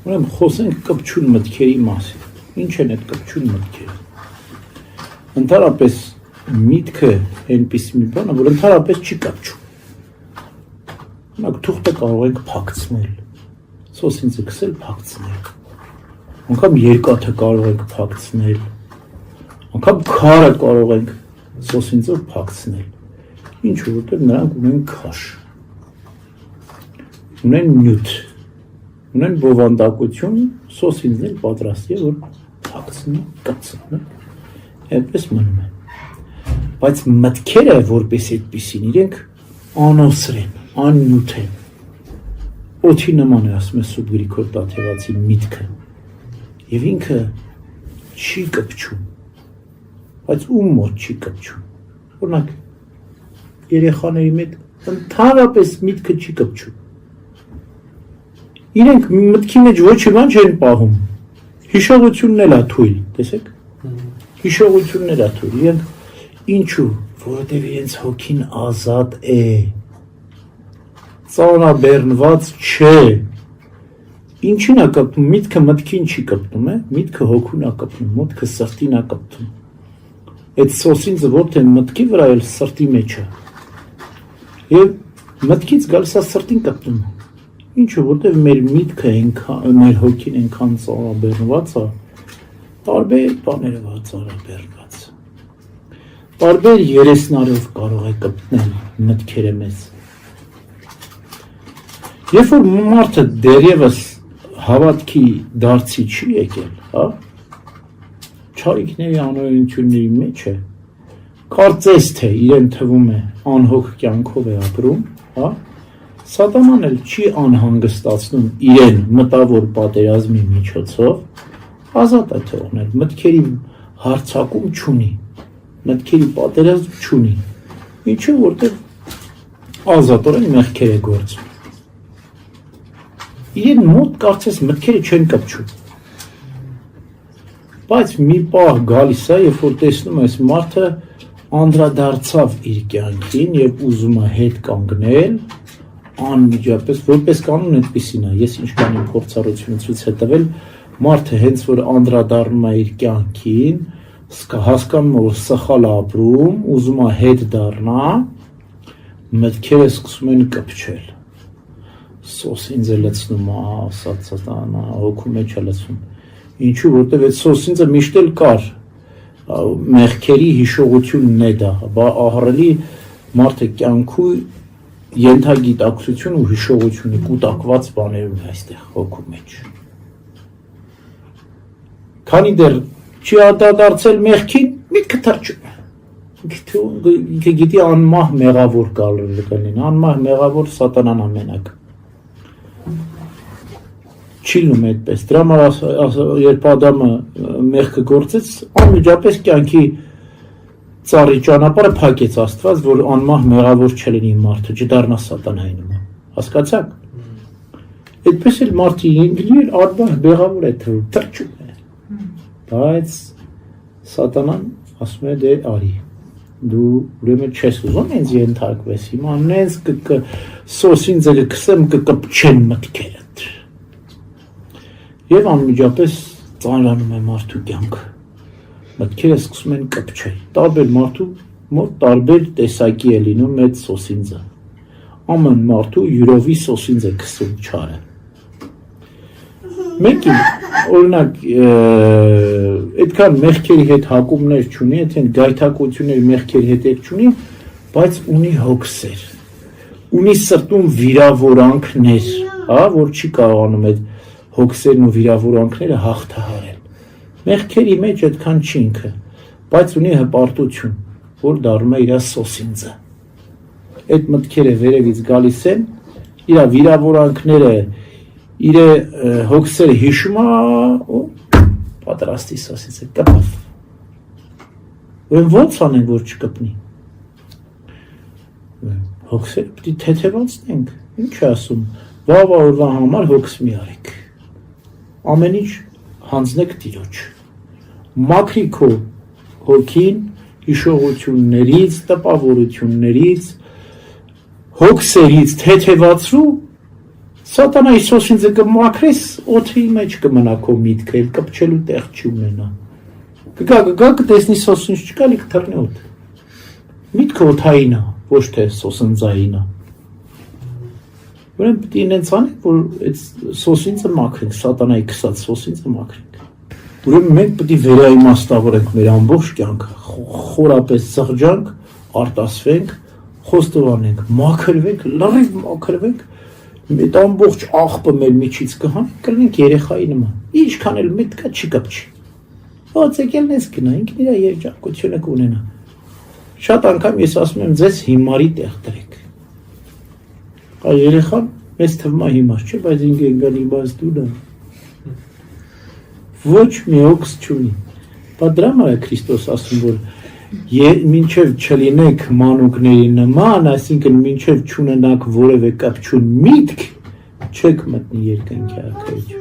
Ուրեմն խոսենք կպչուն մտքերի մասին։ Ինչ են այդ կպչուն մտքերը։ Ընդհանրապես միտքը այնպիսի մի բան է, որ ընդհանրապես չի կպչում։ Օրինակ թուղթը կարող ենք փակցնել, սոսինձը քսել փակցնել, անգամ երկաթը կարող ենք փակցնել, անգամ քարը կարող ենք սոսինձով փակցնել։ Ինչու, որտեղ նրանք ունեն քաշ, ունեն նյութ, ունեն բովանդակություն, սոսինձն էլ պատրաստ է, որ փակցնի, կպցնի, այդպես մնում է։ Բայց մտքերը, որպես այդպիսին, իրենք անոսր են, աննյութ են։ Օդի նման է, ասում է Սուրբ Գրիգոր Տաթևացի միտքը, եւ ինքը չի կպչում, բայց ում մոտ չի կպչում։ Օրինակ երեխաների մոտ ընդհանրապես միտքը չի կպչում։ Իրենք մտքի մեջ ոչ մի բան չեն պահում։ Հիշողությունն էլ է թույլ, տեսեք։ Հիշողությունն էլ է թույլ։ Իրենք ինչու, որովհետև իրենց հոգին ազատ է։ Ծանրաբեռնված չէ։ Ինչին է կպտում, միտքը մտքին չի կպտում, միտքը հոգուն է կպտում, մտքը սրտին է կպտում։ Այդ սոսինձը որտե մտքի վրա էլ սրտի մեջ է։ Եվ մտքից գալիս է սրտին կպտում։ Ինչու, որտեղ մեր միտքը մեր հոգին այնքան ծանրաբեռնված է, տարբեր բաներով ծանրաբեռնված։ Տարբեր երեսնարով կարող է կպտնել մտքերը մեզ։ Երբ որ մարդը դեռևս հավատքի դարձի չի եկել, հա, չարիքների անօրենությունների մեջ է, կարծես թե իրեն թվում է անհոգ կյանքով է ապրում, հա, Սատանան էլ չի անհանգստացնում իրեն մտավոր պատերազմի միջոցով, ազատ է թողնել, մտքերի հարցակում չունի, մտքերի պատերազմ չունի, ինչու որտեղ ազատորեն մեղքեր է գործում։ Իրեն մոտ կարծես մտքերը չեն կպչում։ Բայց մի պահ գալիս է, երբ որ տեսնում ես մարդը անդրադարձավ իր կյանքին եւ ուզում է հետ կանգնել, անմիջապես որպես կանոն այդպեսին է, ես ինչքան իմ փորձառությունը ցույց է տվել, մարդը հենց որ անդրադառնում է իր կյանքին, հասկանում է, որ սխալ է ապրում, ուզում է հետ դառնա, մտքերը սկսում են կպչել։ Սոսինձը լցնում է, սատանա, հոգու մեջ է լցում։ Ինչու, որտեղ այդ սոսինձը միշտ էլ կար, մեղքերի հիշողությունն է դա, ահռելի մարդը կյանքու ենթագիտակցություն ու հիշողություն կուտակված բաներում է այստեղ հոգու մեջ։ Քանի դեռ չի անդրադարձել մեղքին, միտքը թրջում է։ Ինքը գիտի անմահ մեղավոր կլինի, անմահ մեղավոր սատանան ամենակ։ Չի լինում այդպես։ Դրա համար երբ Ադամը մեղքը գործեց, անմիջապես կյանքի ծառի ճանապարհը փակեց Աստված, որ անմահ մեղավոր չլինի մարդը, չդառնա սատանայի նման։ Հասկացաք։ Այդպես էլ մարդը ինքնին անմահ մեղավոր է թվում, թրջում է։ Բայց սատանան ասում է դե արի։ Դու ուրեմն չես ուզում ինձ ենթարկվես, հիմա նենց սոսինձը կքսեմ կկպչեն մտքերդ։ Եվ անմիջապես ծանրանում է մարդու կյանքը։ Մտքերը սկսում են կպչել։ Տարբեր մարդու մոտ տարբեր տեսակի է լինում այդ սոսինձը։ Ամեն մարդու յուրովի սոսինձ է քսում չարը։ Մեկին, օրինակ, այդքան մեղքերի հետ հակումներ չունի, այդքան գայթակղությունների մեղքերի հետ չունի, բայց ունի հոգսեր։ Ունի սրտում վիրավորանքներ, հա, որ չի կարողանում այդ հոգսերն ու վիրավորանքները հաղթահարել։ Մեղքերի մեջ այդքան չի ինքը, բայց ունի հպարտություն, որ դառնում է իր սոսինձը։ Այդ մտքերը վերևից գալիս են, իր վիրավորանքները, իր հոգսերը հիշում է ու պատրաստի սոսինձը կպավ։ Ուրեմն ո՞նց անենք, որ չկպնի։ Հոգսերը պիտի թեթևացնենք, ինչ է ասում, վաղ օրվա համար հոգս մի արեք։ Ամեն ինչ հանձնեք Տիրոջ։ Մաքրի քո հոգին հիշողություններից, տպավորություններից, հոգսերից թեթևացրու, Սատանայի սոսինձը կմաքրես, օդի մեջ կմնա քո միտքը, էլ կպչելու տեղ չունենա։ Կգա կտեսնի սոսինձ չկա, լի կթռնի օդ։ Միտքը օդային է, ոչ թե սոսնձային է։ Ուրեմն պետք է ինձ անենք, որ այդ սոսինձը մաքրենք, սատանայի քսած սոսինձը մաքրենք։ Ուրեմն մենք պետք է վերաիմաստավորենք մեր ամբողջ կյանքը, խորապես զղջանք, արտասվենք, խոստովանենք, մաքրվենք, լրիվ մաքրվենք, այդ ամբողջ աղբը մեր միջից կհանենք, կլինենք երեխայի նման։ Ինչքան էլ միտքը չի կպչի։ Ոնց եկելն ես գնա, ինքն իր երջանկությունը կունենա։ Շատ անգամ ես ասում եմ ձեզ հիմարի տեղ դրեք։ Երեխան մեծ թվում է հիմար չէ, բայց ինքը եկան իմաստուն է։ Ոչ մի օգս չունի։ Բա դրա համար է Քրիստոս ասում, որ մինչև չլինեք մանուկների նման, այսինքն մինչև չունենաք որևէ կապչուն միտք, չեք մտնի երկնքի արքայություն։